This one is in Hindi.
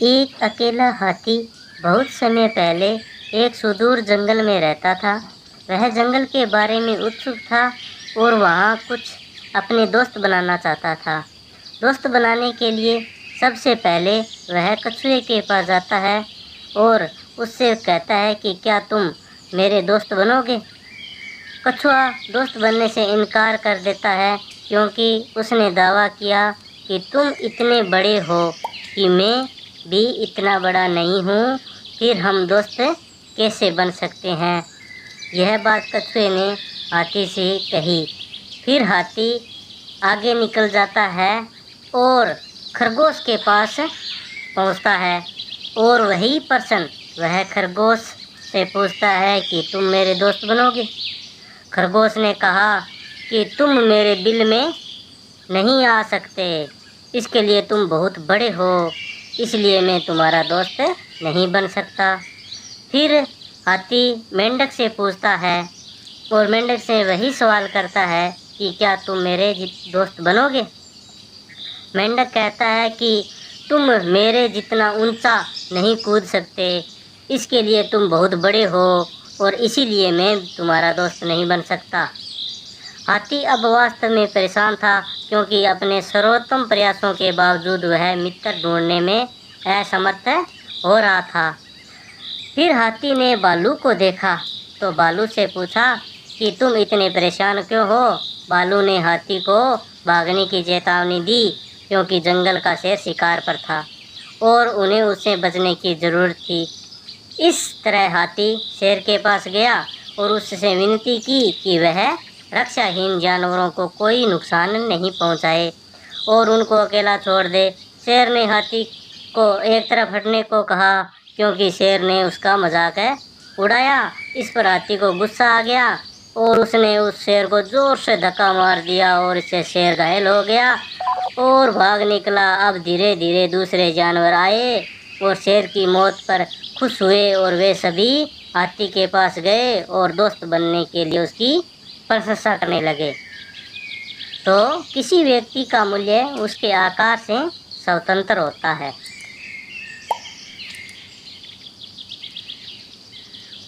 एक अकेला हाथी बहुत समय पहले एक सुदूर जंगल में रहता था। वह जंगल के बारे में उत्सुक था और वहाँ कुछ अपने दोस्त बनाना चाहता था। दोस्त बनाने के लिए सबसे पहले वह कछुए के पास जाता है और उससे कहता है कि क्या तुम मेरे दोस्त बनोगे। कछुआ दोस्त बनने से इनकार कर देता है क्योंकि उसने दावा किया कि तुम इतने बड़े हो कि मैं भी इतना बड़ा नहीं हूँ, फिर हम दोस्त कैसे बन सकते हैं। यह बात कछुए ने हाथी से कही। फिर हाथी आगे निकल जाता है और खरगोश के पास पहुँचता है और वही पर्सन वह खरगोश से पूछता है कि तुम मेरे दोस्त बनोगे। खरगोश ने कहा कि तुम मेरे बिल में नहीं आ सकते, इसके लिए तुम बहुत बड़े हो, इसलिए मैं तुम्हारा दोस्त नहीं बन सकता। फिर हाथी मेंढक से पूछता है और मेंढक से वही सवाल करता है कि क्या तुम मेरे दोस्त बनोगे। मेंढक कहता है कि तुम मेरे जितना ऊंचा नहीं कूद सकते, इसके लिए तुम बहुत बड़े हो और इसीलिए मैं तुम्हारा दोस्त नहीं बन सकता। हाथी अब वास्तव में परेशान था क्योंकि अपने सर्वोत्तम प्रयासों के बावजूद वह मित्र ढूंढने में असमर्थ हो रहा था। फिर हाथी ने भालू को देखा तो भालू से पूछा कि तुम इतने परेशान क्यों हो। भालू ने हाथी को भागने की चेतावनी दी क्योंकि जंगल का शेर शिकार पर था और उन्हें उससे बचने की ज़रूरत थी। इस तरह हाथी शेर के पास गया और उससे विनती की कि वह रक्षाहीन जानवरों को कोई नुकसान नहीं पहुंचाए और उनको अकेला छोड़ दे। शेर ने हाथी को एक तरफ हटने को कहा क्योंकि शेर ने उसका मजाक उड़ाया। इस पर हाथी को गुस्सा आ गया और उसने उस शेर को जोर से धक्का मार दिया और इससे शेर घायल हो गया और भाग निकला। अब धीरे धीरे दूसरे जानवर आए और शेर की मौत पर खुश हुए और वे सभी हाथी के पास गए और दोस्त बनने के लिए उसकी प्रशंसा करने लगे। तो किसी व्यक्ति का मूल्य उसके आकार से स्वतंत्र होता है।